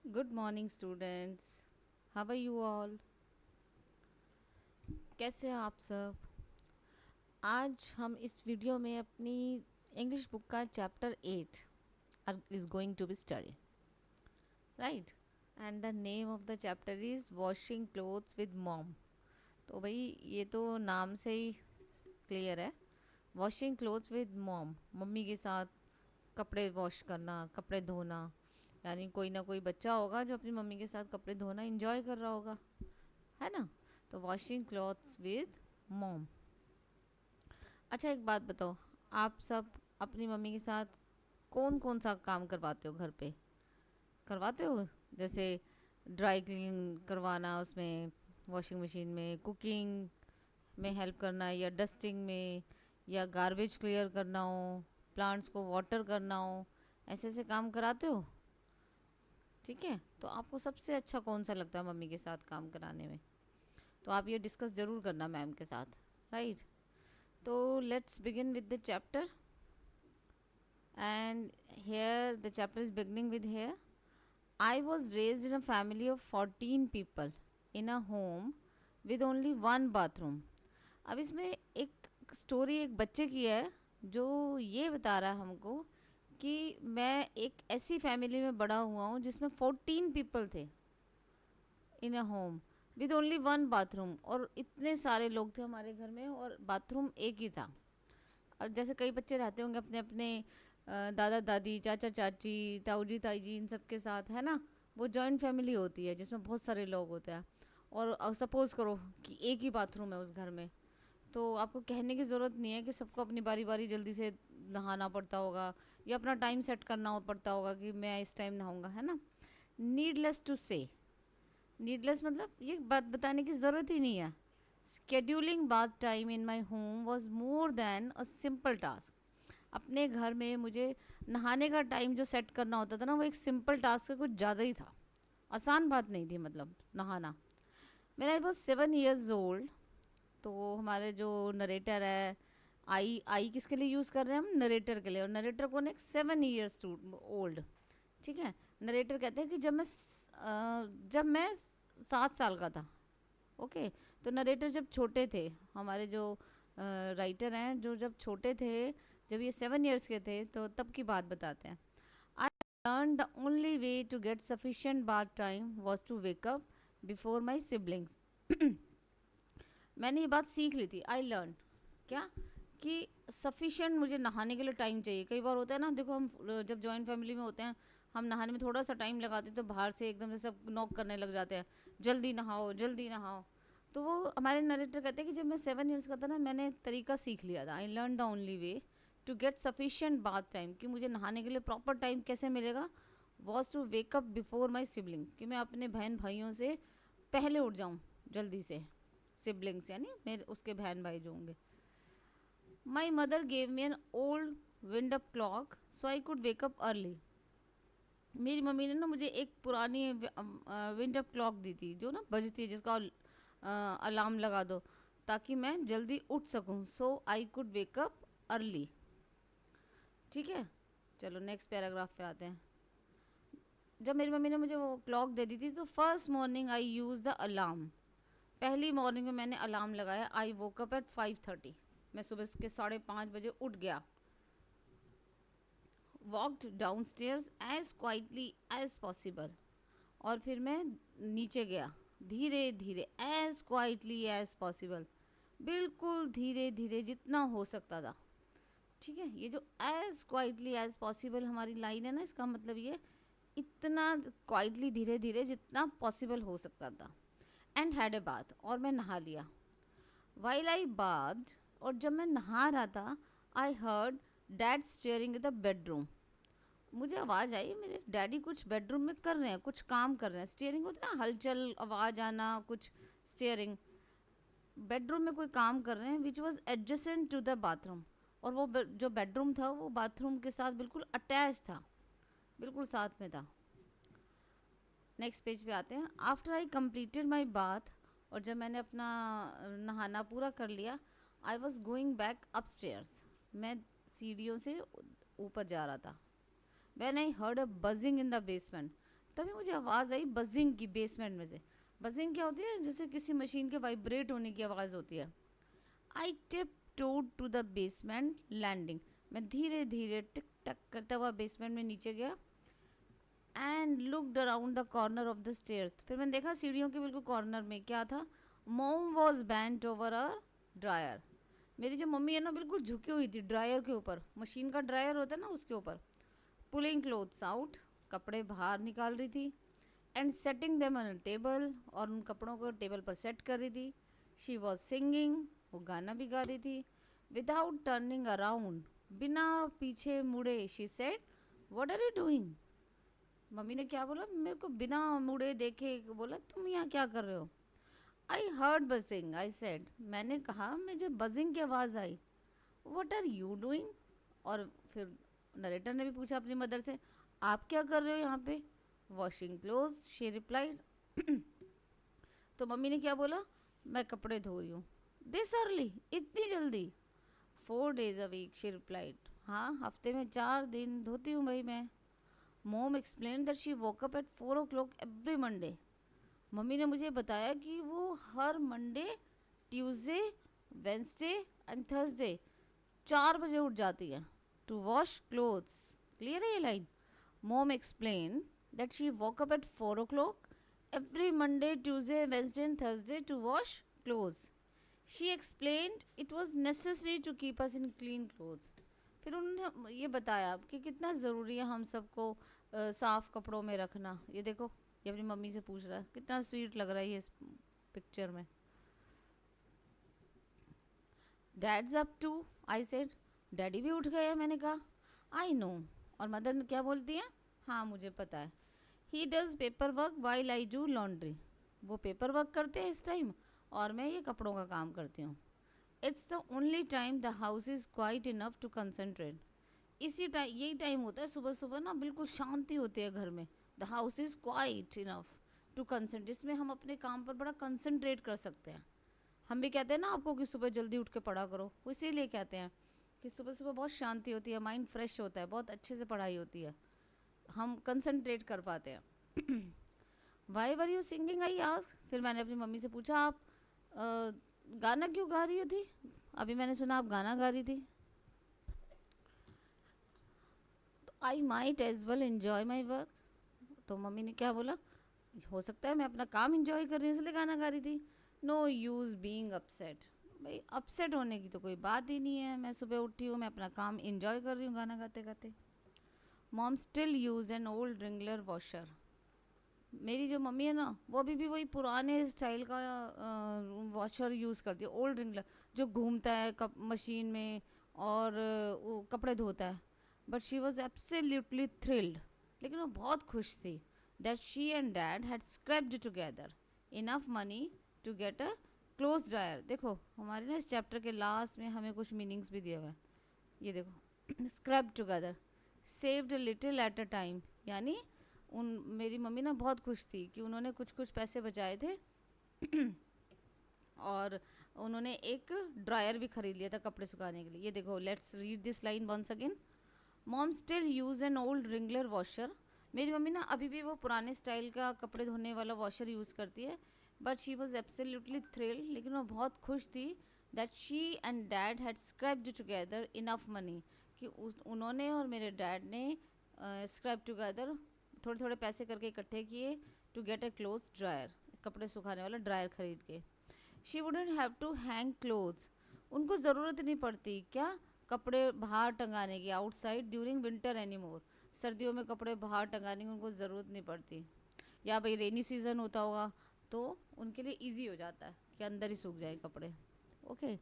Good morning students. How are you all? कैसे हैं आप सब? आज हम इस वीडियो में अपनी इंग्लिश बुक का chapter 8 is going to be study, right? And the name of the chapter is washing clothes with mom. तो भाई ये तो नाम से ही क्लियर है। Washing clothes with mom, mummy के साथ कपड़े वॉश करना, कपड़े धोना। यानी कोई ना कोई बच्चा होगा जो अपनी मम्मी के साथ कपड़े धोना इंजॉय कर रहा होगा, है ना? तो वॉशिंग क्लॉथ्स विद मॉम। अच्छा, एक बात बताओ, आप सब अपनी मम्मी के साथ कौन कौन सा काम करवाते हो घर पे? करवाते हो जैसे ड्राई क्लीन करवाना उसमें, वॉशिंग मशीन में, कुकिंग में हेल्प करना, या डस्टिंग में, या गार्बेज क्लियर करना हो, प्लांट्स को वाटर करना हो, ऐसे ऐसे काम कराते हो। ठीक है, तो आपको सबसे अच्छा कौन सा लगता है मम्मी के साथ काम कराने में? तो आप ये डिस्कस ज़रूर करना मैम के साथ, राइट? तो let's begin with the chapter, and here the chapter is beginning with here. I was raised in a family of 14 people in a home with only one bathroom. अब इसमें एक story एक बच्चे की है जो ये बता रहा है हमको कि मैं एक ऐसी फैमिली में बड़ा हुआ हूँ जिसमें 14 पीपल थे in a home with only one bathroom, और इतने सारे लोग थे हमारे घर में और बाथरूम एक ही था। अब जैसे कई बच्चे रहते होंगे अपने अपने दादा दादी, चाचा चाची, ताऊ जी ताई जी, इन सब के साथ, है ना? वो जॉइंट फैमिली होती है जिसमें बहुत सारे लोग होते हैं। और सपोज़ करो कि एक ही बाथरूम है उस घर में, तो आपको कहने की ज़रूरत नहीं है कि सबको अपनी बारी बारी जल्दी से नहाना पड़ता होगा या अपना टाइम सेट करना पड़ता होगा कि मैं इस टाइम नहाऊंगा, है ना? नीडलेस टू से, नीडलेस मतलब ये बात बताने की ज़रूरत ही नहीं है। Scheduling bath time in my home was more than a simple task. अपने घर में मुझे नहाने का टाइम जो सेट करना होता था ना, वो एक सिंपल टास्क से कुछ ज़्यादा ही था। आसान बात नहीं थी मतलब नहाना। मेरा आई वॉज 7 years ओल्ड। तो हमारे जो नरेटर है, आई आई किसके लिए यूज़ कर रहे हैं हम? नरेटर के लिए। और नरेटर कौन है? 7 years ओल्ड। ठीक है। नरेटर कहते हैं कि जब मैं 7 साल का था। ओके। तो नरेटर जब छोटे थे, हमारे जो राइटर हैं जो जब छोटे थे, जब ये 7 years के थे, तो तब की बात बताते हैं। I learn the only way to get sufficient bath time was to wake up before my siblings. मैंने ये बात सीख ली थी। आई लर्न क्या? कि सफिशिएंट मुझे नहाने के लिए टाइम चाहिए। कई बार होता है ना, देखो हम जब जॉइंट फैमिली में होते हैं, हम नहाने में थोड़ा सा टाइम लगाते हैं तो बाहर से एकदम से सब नॉक करने लग जाते हैं, जल्दी नहाओ जल्दी नहाओ। तो वो हमारे नरेटर कहते हैं कि जब मैं 7 years का था ना, मैंने तरीका सीख लिया था। I learn the only way to get sufficient bath time, कि मुझे नहाने के लिए प्रॉपर टाइम कैसे मिलेगा, was to wake up before my sibling, कि मैं अपने बहन भाइयों से पहले उठ जाऊँ जल्दी से। सिबलिंग्स यानी मेरे उसके बहन भाई जो होंगे। My mother gave me an old wind up clock so I could wake up early. मेरी मम्मी ने ना मुझे एक पुरानी विंड अप क्लॉक दी थी जो ना बजती है, जिसका अलार्म लगा दो ताकि मैं जल्दी उठ सकूं। सो आई कुड वेकअप अर्ली। ठीक है, चलो नेक्स्ट पैराग्राफ पे आते हैं। जब मेरी मम्मी ने मुझे वो क्लॉक दे दी थी, तो first morning I use the alarm. पहली मॉर्निंग में मैंने अलार्म लगाया। I woke up at 5:30। मैं सुबह के 5:30 बजे उठ गया। Walked down stairs as quietly as possible. और फिर मैं नीचे गया धीरे धीरे, एज क्वाइटली एज पॉसिबल, बिल्कुल धीरे धीरे जितना हो सकता था। ठीक है, ये जो एज क्वाइटली एज पॉसिबल हमारी लाइन है ना, इसका मतलब ये इतना क्वाइटली धीरे धीरे जितना पॉसिबल हो सकता था। एंड हैड ए बाथ, और मैं नहा लिया। वाइल आई बाथ, और जब मैं नहा रहा था, I heard dad steering in the bedroom. मुझे आवाज़ आई मेरे डैडी कुछ बेडरूम में कर रहे हैं, कुछ काम कर रहे हैं। स्टेयरिंग होती है ना, हलचल, आवाज़ आना, कुछ स्टेयरिंग। बेडरूम में कोई काम कर रहे हैं, which was adjacent to the bathroom. और वो जो बेडरूम था वो बाथरूम के साथ बिल्कुल अटैच था, बिल्कुल साथ में था। नेक्स्ट पेज पे आते हैं। After I completed my bath, और जब मैंने अपना नहाना पूरा कर लिया, I was going back upstairs. मैं सीढ़ियों से ऊपर जा रहा था। When I heard a buzzing in the basement, तभी मुझे आवाज़ आई बजिंग की बेसमेंट में से। बजिंग क्या होती है? जैसे किसी मशीन के वाइब्रेट होने की आवाज़ होती है। I tiptoed to the basement landing. मैं धीरे धीरे टिक टक करता हुआ बेसमेंट में नीचे गया and looked around the corner of the stairs. फिर मैंने देखा सीढ़ियों के बिल्कुल कॉर्नर में क्या था। Mom was बैंट over a dryer. मेरी जो मम्मी है ना बिल्कुल झुकी हुई थी ड्रायर के ऊपर, मशीन का ड्रायर होता है ना उसके ऊपर। पुलिंग क्लोथ्स आउट, कपड़े बाहर निकाल रही थी। And setting them on a table, और उन कपड़ों को टेबल पर सेट कर रही थी। शी वॉज सिंगिंग, वो गाना भी गा रही थी। विदाउट टर्निंग अराउंड, बिना पीछे मुड़े, she said what are you doing. Mummy ने क्या बोला, मेरे को बिना मुड़े देखे बोला तुम यहाँ क्या कर रहे हो। I heard buzzing, I said, मैंने कहा मुझे बजिंग की आवाज़ आई। What are you doing. और फिर नरेटर ने भी पूछा अपनी मदर से, आप क्या कर रहे हो यहाँ पे। Washing cloth, she replied. तो मम्मी ने क्या बोला, मैं कपड़े धो रही हूँ। दिस अर्ली, इतनी जल्दी। 4 days a week, she replied. हाँ, हफ्ते में 4 दिन धोती हूँ भाई मैं। Mom explain that she woke up at 4 o'clock every Monday. Mummy ने मुझे बताया कि वो हर Monday, Tuesday, Wednesday and Thursday 4 बजे उठ जाती है टू वॉश क्लोथ्स। क्लियर है ये लाइन। मोम explain that she walk up at 4 o'clock every Monday, Tuesday, Wednesday and Thursday to wash clothes. She explained it was necessary to keep us in clean clothes. फिर उन्होंने ये बताया कि कितना ज़रूरी है हम सबको साफ़ कपड़ों में रखना। ये देखो, ये अपनी मम्मी से पूछ रहा है, कितना स्वीट लग रहा है ये इस पिक्चर में। Dad's up too, I said, daddy भी उठ गए हैं, मैंने कहा। आई नो, और मदर क्या बोलती है, हाँ मुझे पता है। He does paper work while I do laundry. वो पेपर वर्क करते हैं इस टाइम और मैं ये कपड़ों का काम करती हूँ। It's the only time the house is quiet enough to concentrate. इसी टाइम, यही टाइम होता है सुबह सुबह ना, बिल्कुल शांति होती है घर में। The house is quiet enough to concentrate, जिसमें हम अपने काम पर बड़ा कंसनट्रेट कर सकते हैं। हम भी कहते हैं ना आपको कि सुबह जल्दी उठ के पढ़ा करो, वो इसीलिए कहते हैं कि सुबह सुबह बहुत शांति होती है, माइंड फ्रेश होता है, बहुत अच्छे से पढ़ाई होती है, हम कंसंट्रेट कर पाते हैं। Why were you singing, I ask. फिर मैंने अपनी मम्मी से पूछा, आप गाना क्यों गा रही थी। अभी मैंने सुना आप गाना गा रही थी। तो I might as well enjoy my work. तो मम्मी ने क्या बोला, हो सकता है मैं अपना काम इंजॉय कर रही हूँ इसलिए गाना गा रही थी। No use being upset. भाई अपसेट होने की तो कोई बात ही नहीं है, मैं सुबह उठी हूँ, मैं अपना काम इंजॉय कर रही हूँ गाना गाते गाते। Mom still use an old wringer washer. मेरी जो मम्मी है ना वो अभी भी वही पुराने स्टाइल का वॉशर यूज़ करती है, ओल्ड रिंगलर, जो घूमता है कप मशीन में और वो कपड़े धोता है। But she was absolutely thrilled, लेकिन वो बहुत खुश थी that she and dad had scrapped together enough money to get a clothes dryer. देखो हमारे ना इस चैप्टर के लास्ट में हमें कुछ मीनिंग्स भी दिए हुए हैं। ये देखो, scrap together, saved little at a time, यानी उन मेरी मम्मी ना बहुत खुश थी कि उन्होंने कुछ कुछ पैसे बचाए थे और उन्होंने एक ड्रायर भी खरीद लिया था कपड़े सुखाने के लिए। ये देखो, let's read this line once again. Mom still use an old wringer washer. मेरी मम्मी ना अभी भी वो पुराने स्टाइल का कपड़े धोने वाला वॉशर यूज़ करती है। But she was absolutely thrilled, लेकिन वो बहुत खुश थी that she and dad had scrapped together enough money, कि उन्होंने और मेरे डैड ने स्क्रैप टुगेदर थोड़े थोड़े पैसे करके इकट्ठे किए to get a clothes dryer, कपड़े सुखाने वाला ड्रायर खरीद के। She wouldn't have to hang clothes. उनको ज़रूरत नहीं पड़ती क्या कपड़े बाहर टंगाने की, outside during winter any more. सर्दियों में कपड़े बाहर टंगाने की उनको ज़रूरत नहीं पड़ती, या भाई रेनी सीज़न होता होगा तो उनके लिए ईजी हो जाता है कि अंदर ही सूख जाए कपड़े। Okay,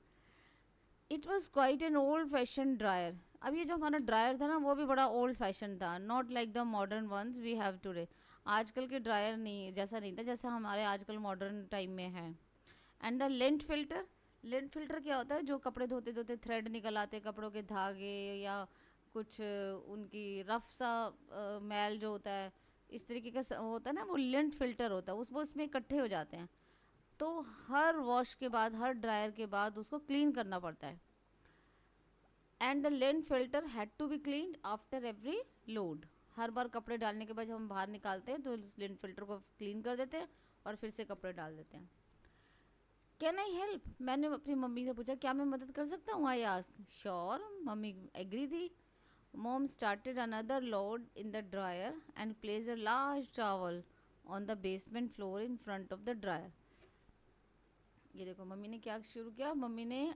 it was quite an old fashion dryer. अब ये जो हमारा ड्रायर था ना वो भी बड़ा ओल्ड फैशन था, not like the modern ones we have today. आजकल के ड्रायर नहीं जैसा नहीं था जैसा हमारे आजकल मॉडर्न टाइम में है। And the length filter, length filter क्या होता है, जो कपड़े धोते धोते थ्रेड निकल आते कपड़ों के धागे या कुछ उनकी रफ सा मैल जो होता है इस तरीके का होता है ना, वो लेंथ फिल्टर होता है, वो इसमें इकट्ठे हो जाते हैं। तो हर वॉश के बाद, हर ड्रायर के बाद उसको क्लीन करना पड़ता है। And the length filter had to be cleaned after every load. हर बार कपड़े डालने के बाद जब हम बाहर निकालते हैं तो इस लिंट फिल्टर को क्लीन कर देते हैं और फिर से कपड़े डाल देते हैं। कैन आई हेल्प, मैंने अपनी मम्मी से पूछा क्या मैं मदद कर सकता हूँ। I asked. Sure, mummy agree थी। Mom started another load in the dryer and placed a large towel on the basement floor in front of the dryer. ये देखो मम्मी ने क्या शुरू किया, मम्मी ने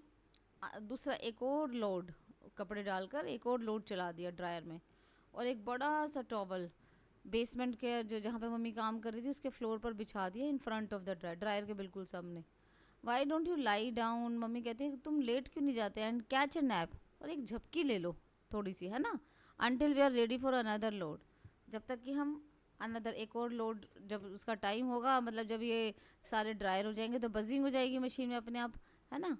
दूसरा एक और लोड कपड़े डालकर एक और लोड चला दिया ड्रायर में, और एक बड़ा सा टॉवल बेसमेंट के जो जहाँ पे मम्मी काम कर रही थी उसके फ्लोर पर बिछा दिया इन फ्रंट ऑफ द ड्रायर के बिल्कुल सामने। Why don't you lie down, mummy कहती है तुम लेट क्यों नहीं जाते, एंड कैच ए नैप, और एक झपकी ले लो थोड़ी सी, है ना, until we are ready for another load, जब तक कि हम अनदर एक और लोड, जब उसका टाइम होगा, मतलब जब ये सारे ड्रायर हो जाएंगे तो बजिंग हो जाएगी मशीन में अपने आप, है ना,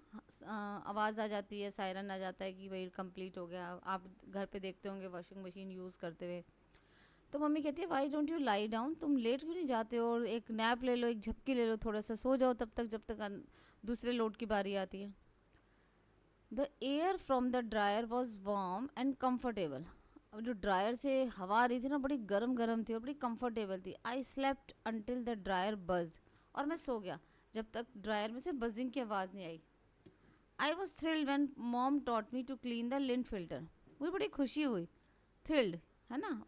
आवाज़ आ जाती है, सायरन आ जाता है कि भाई कंप्लीट हो गया। आप घर पे देखते होंगे वॉशिंग मशीन यूज़ करते हुए। तो मम्मी कहती है why don't you lie down, तुम लेट क्यों नहीं जाते हो और एक नैप ले लो, एक झपकी ले लो, थोड़ा सा सो जाओ तब तक, जब तक दूसरे लोड की बारी आती है। The air from the dryer was warm and comfortable. अब जो ड्रायर से हवा आ रही थी ना बड़ी गर्म गर्म थी और बड़ी कंफर्टेबल थी। I slept until the dryer buzzed, और मैं सो गया जब तक ड्रायर में से बजिंग की आवाज़ नहीं आई। I was thrilled when mom taught me to clean the lint filter, मुझे बड़ी खुशी हुई, थ्रिल्ड, है ना,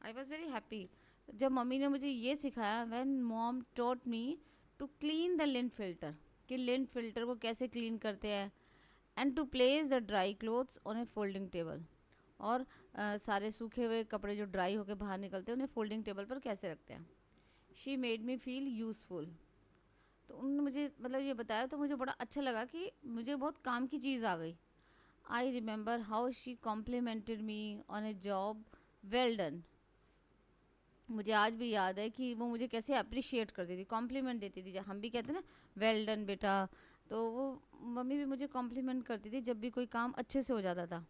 आई वॉज वेरी हैप्पी जब मम्मी ने मुझे ये सिखाया, when mom taught me to clean the lint filter, कि लिंट फिल्टर को कैसे क्लीन करते हैं, and to place the dry clothes on a folding table, और सारे सूखे हुए कपड़े जो ड्राई होकर बाहर निकलते हैं उन्हें फोल्डिंग टेबल पर कैसे रखते हैं। She made me feel useful, तो उन्होंने मुझे मतलब ये बताया तो मुझे बड़ा अच्छा लगा कि मुझे बहुत काम की चीज़ आ गई। I remember how she complimented me on A job well done, मुझे आज भी याद है कि वो मुझे कैसे अप्रिशिएट करती थी, कॉम्प्लीमेंट देती थी, जब हम भी कहते हैं ना वेल डन बेटा, तो वो मम्मी भी मुझे कॉम्प्लीमेंट करती थी जब भी कोई काम अच्छे से हो जाता था।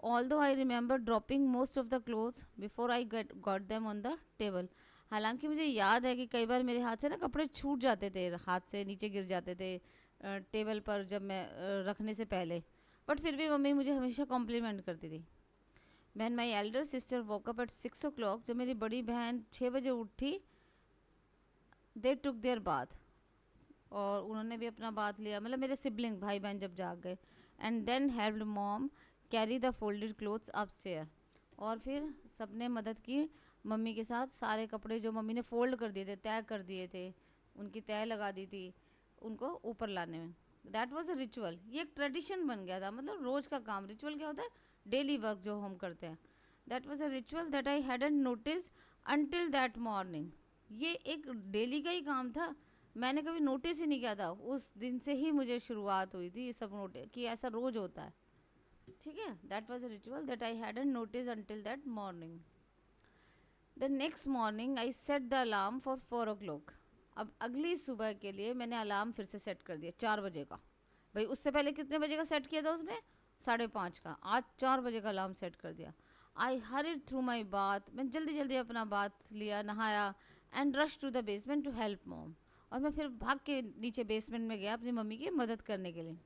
Although I remember dropping most of the clothes before I got them on the table, हालांकि मुझे याद है कि कई बार मेरे हाथ से ना कपड़े छूट जाते थे, हाथ से नीचे गिर जाते थे टेबल पर जब मैं रखने से पहले, बट फिर भी मम्मी मुझे हमेशा कॉम्प्लीमेंट करती थी। When my elder sister woke up eight 6 o'clock, जब मेरी बड़ी बहन 6 बजे उठी, दे टुक देयर बाथ, और उन्होंने भी अपना बात लिया, मतलब मेरे सिबलिंग भाई बहन जब जाग गए, and then helped mom carry the folded clothes upstair, और फिर सबने मदद की मम्मी के साथ, सारे कपड़े जो मम्मी ने फोल्ड कर दिए थे, तय कर दिए थे, उनकी तय लगा दी थी, उनको ऊपर लाने में। दैट वॉज अ रिचुअल, ये एक ट्रेडिशन बन गया था, मतलब रोज़ का काम। रिचुअल क्या होता है, डेली वर्क जो हम करते हैं। That was a ritual that I hadn't notice until that morning, ये एक डेली का ही काम था, मैंने कभी नोटिस ही नहीं किया था, उस दिन से ही मुझे शुरुआत हुई थी ये सब नोटिस कि ऐसा रोज़ होता है। ठीक है, that was a ritual that I hadn't notice until that morning. The next morning I set the alarm for 4 o'clock, अब अगली सुबह के लिए मैंने अलार्म फिर से सेट कर दिया 4 बजे का। भाई उससे पहले कितने बजे का सेट किया था उसने, 5:30 का, आज 4 बजे का अलार्म सेट कर दिया। I hurried through my bath, मैं जल्दी जल्दी अपना बाथ लिया, नहाया, and rush to the basement to help mom, और मैं फिर भाग के नीचे बेसमेंट में गया अपनी मम्मी की मदद करने के लिए।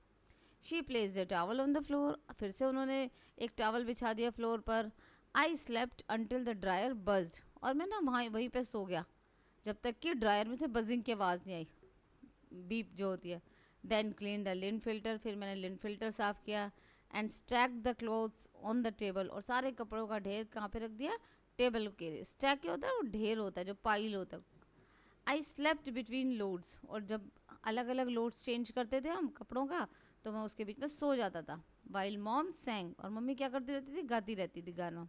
She place the towel on the floor, फिर से उन्होंने एक टावल बिछा दिया फ्लोर पर। I slept until the dryer buzzed, और मैं ना वहीं पे सो गया जब तक कि ड्रायर में से बजिंग की आवाज़ नहीं आई, बीप जो होती है। Then clean the lint filter, फिर मैंने लिंट फिल्टर साफ़ किया, and stack the clothes on the table, और सारे कपड़ों का ढेर कहाँ पे रख दिया, टेबल के। स्टैक क्या होता है, वो ढेर होता है जो पाइल होता है। आई स्लेप्ट बिटवीन लोड्स, और जब अलग अलग लोड्स चेंज करते थे हम कपड़ों का तो मैं उसके बीच में सो जाता था। वाइल मॉम सैंग, और मम्मी क्या करती रहती थी, गाती रहती थी गाना।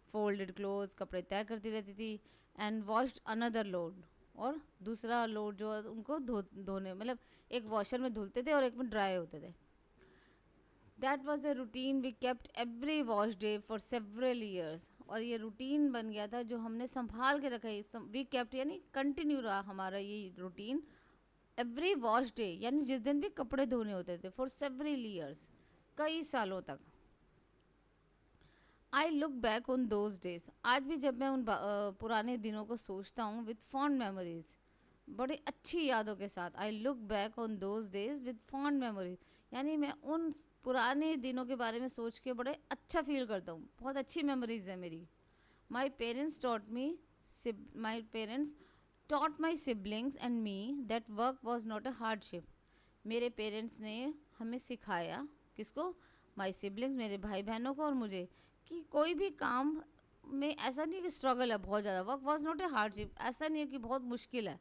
फोल्डेड क्लोथ्स, कपड़े तय करती रहती थी, एंड वॉश्ड अनदर लोड, और दूसरा लोड जो उनको धोने, मतलब एक वॉशर में धुलते थे और एक में ड्राई होते थे। That was the routine we kept every wash day for several years, और ये रूटीन बन गया था जो हमने संभाल के रखा है। वी केप्ट यानी कंटिन्यू रहा हमारा ये रूटीन, एवरी वॉश डे यानी जिस दिन भी कपड़े धोने होते थे, फॉर सेवरल ईयर्स, कई सालों तक। I look back on those days, आज भी जब मैं उन पुराने दिनों को सोचता हूँ विद फॉन्ड मेमोरीज, बड़ी अच्छी यादों के साथ। I look back on those days with fond memories, यानी मैं उन पुराने दिनों के बारे में सोच के बड़े अच्छा फील करता हूँ, बहुत अच्छी मेमोरीज है मेरी। My parents taught me my parents taught my siblings and me that work was not a hardship. मेरे पेरेंट्स ने हमें सिखाया, किसको? माई सिबलिंग्स, मेरे भाई बहनों को और मुझे, कि कोई भी काम में ऐसा नहीं कि स्ट्रगल है बहुत ज़्यादा. Work was not a hardship, ऐसा नहीं है कि बहुत मुश्किल है.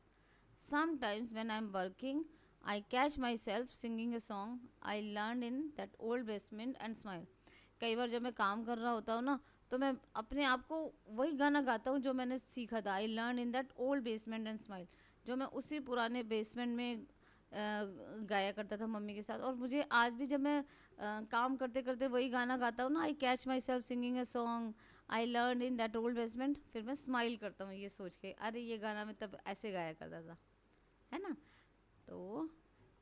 Sometimes when I am working I catch my self singing a song I learn in that old basement and smile. कई बार जब मैं काम कर रहा होता हूँ ना, तो मैं अपने आप को वही गाना गाता हूँ जो मैंने सीखा था. I learn in that old basement and smile, जो मैं उसी पुराने बेसमेंट में गाया करता था मम्मी के साथ. और मुझे आज भी जब मैं काम करते करते वही गाना गाता हूँ ना, I catch my self singing a song I learn in that old basement, फिर मैं स्माइल करता हूँ ये सोच के, अरे ये गाना मैं तब ऐसे गाया करता था, है ना. तो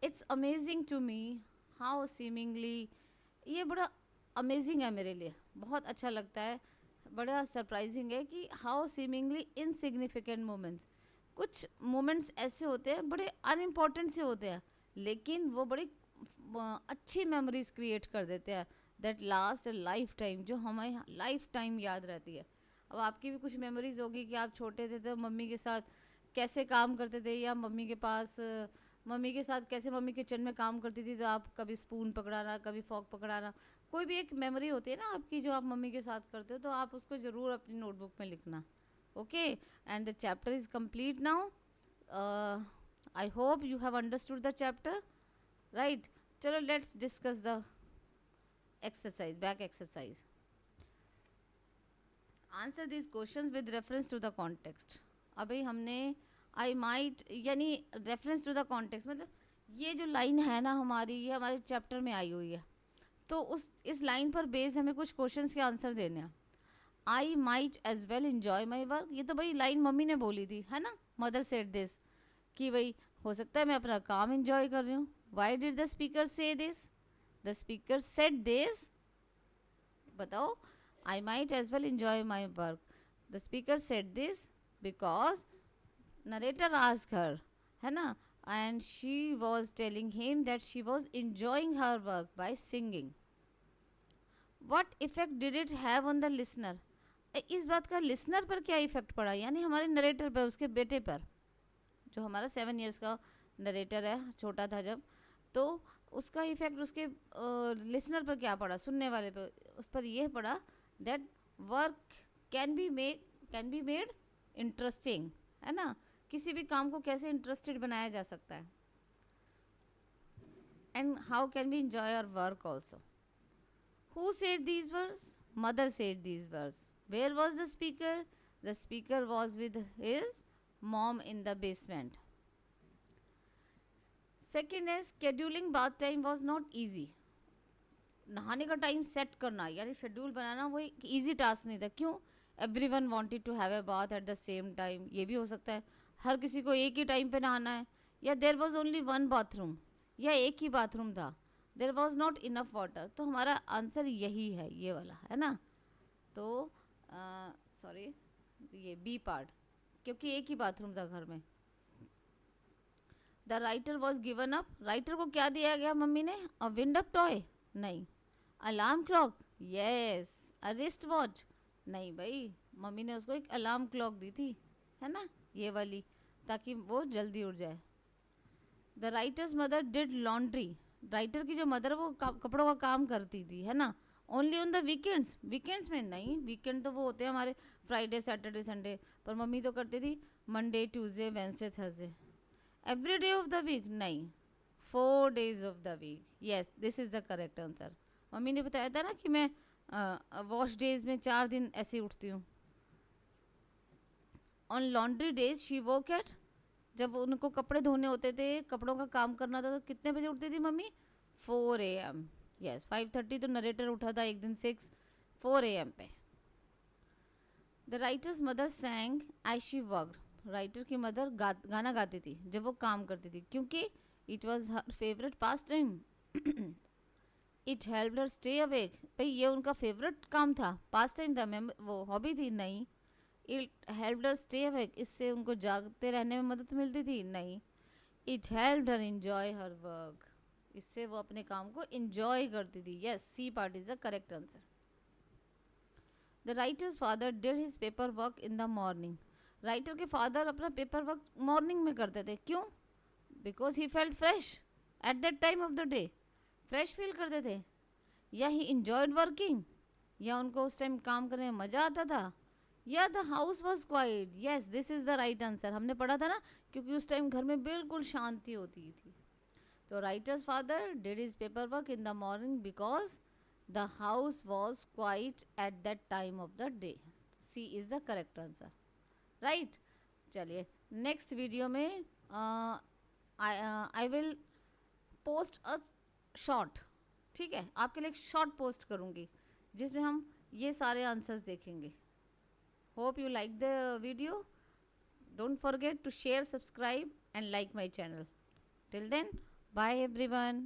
it's amazing to me how seemingly, ये बड़ा अमेजिंग है मेरे लिए, बहुत अच्छा लगता है, बड़ा सरप्राइजिंग है कि हाउ सीमिंगली इनसिग्निफिकेंट मोमेंट्स, कुछ मोमेंट्स ऐसे होते हैं बड़े अनइम्पॉर्टेंट से होते हैं, लेकिन वो बड़ी अच्छी मेमोरीज क्रिएट कर देते हैं that last A life time, जो हमें लाइफ टाइम याद रहती है. अब आपकी भी कुछ मेमोरीज होगी कि आप छोटे थे तो मम्मी के साथ कैसे काम करते थे, या मम्मी के पास मम्मी के साथ कैसे मम्मी किचन में काम करती थी, तो आप कभी स्पून पकड़ाना कभी फॉक पकड़ाना, कोई भी एक मेमोरी होती है ना आपकी जो आप मम्मी के साथ करते हो, तो आप उसको ज़रूर अपनी नोटबुक में लिखना. Okay, and the chapter is complete now. I hope you have understood the chapter, right. चलो let's discuss the exercise, back exercise. Answer this questions with reference to the context. अभी हमने आई माइट यानी reference to the context, मतलब ये जो line है ना हमारी, ये हमारे चैप्टर में आई हुई है, तो इस लाइन पर बेस हमें कुछ क्वेश्चंस के आंसर देने हैं. I might as well enjoy my work, ये तो भाई लाइन मम्मी ने बोली थी, है ना. मदर सेड दिस, कि भाई हो सकता है मैं अपना काम इन्जॉय कर रही हूँ. Why did the speaker say this? The speaker said this. बताओ, I might as well enjoy my work, the speaker said this because narrator asked her, है ना, and she was telling him that she was enjoying her work by singing. What effect did it have on the listener? इस बात का listener पर क्या effect पड़ा, यानी हमारे नरेटर पर, उसके बेटे पर, जो हमारा 7 years का नरेटर है, छोटा था जब, तो उसका इफेक्ट उसके लिसनर पर क्या पड़ा, सुनने वाले पर, उस पर यह पड़ा that work can be made interesting, है ना. किसी भी काम को कैसे इंटरेस्टेड बनाया जा सकता है. And how can we enjoy our work also. Who said these words? Mother said these words. Where was the speaker? The speaker was with his mom in the basement. Second है scheduling bath time was not easy. नहाने का time set करना यानी schedule बनाना वो एक easy task नहीं था. क्यों? Everyone wanted to have a bath at the same time. ये भी हो सकता है हर किसी को एक ही टाइम पे नहाना है, या there was only one bathroom, या एक ही बाथरूम था, there was not enough water. तो हमारा आंसर यही है, ये वाला, है ना. तो सॉरी, ये बी पार्ट, क्योंकि एक ही बाथरूम था घर में. The writer was given up. Writer को क्या दिया गया मम्मी ने? A wind up toy? नहीं. Alarm clock? Yes. A wrist watch? नहीं भाई, मम्मी ने उसको एक अलार्म क्लॉक दी थी, है ना, ये वाली, ताकि वो जल्दी उठ जाए. The writer's mother did laundry. Writer की जो मदर वो कपड़ों का काम करती थी, है ना. Only on the weekends? Weekends में नहीं, वीकेंड तो वो होते हैं हमारे फ्राइडे सैटरडे संडे, पर मम्मी तो करती थी Monday Tuesday Wednesday Thursday. Every day of the week? नहीं, 4 days of the week. Yes, this is the correct answer. Mummy ने बताया था ना कि मैं वॉश डेज में 4 दिन ऐसे उठती हूँ. On laundry days she woke at, जब उनको कपड़े धोने होते थे, कपड़ों का काम करना था, तो कितने बजे उठती थी मम्मी? 4 AM. यस, 5:30 तो नरेटर उठा था एक दिन, 4 AM पे. The writer's mother sang as she worked. Writer की मदर गाना गाती थी जब वो काम करती थी, क्योंकि it was her favourite pastime. It helped her stay awake. भाई ये उनका फेवरेट काम था, पास टाइम था, वो हॉबी थी? नहीं. It helped her stay awake, इससे उनको जागते रहने में मदद मिलती थी? नहीं. It helped her enjoy her work, इससे वो अपने काम को एंजॉय करती थी. Yes, C part is the correct answer. The writer's father did his paper work in the morning. Writer के फादर अपना पेपर वर्क मॉर्निंग में करते थे. क्यों? Because he felt fresh at that time of the day. Fresh feel करते थे. या ही enjoyed working, या उनको उस टाइम काम करने में मज़ा आता था. या the house was quite. Yes, this is the right answer. हमने पढ़ा था ना, क्योंकि उस टाइम घर में बिल्कुल शांति होती थी. तो writer's father did his paper work in the morning because the house was quiet at that time of the day. C is the correct answer. Right. चलिए, नेक्स्ट वीडियो में I will post a short. ठीक है, आपके लिए short post करूँगी जिसमें हम ये सारे आंसर्स देखेंगे. Hope you like the video. Don't forget to share, subscribe and like my channel. Till then, bye everyone.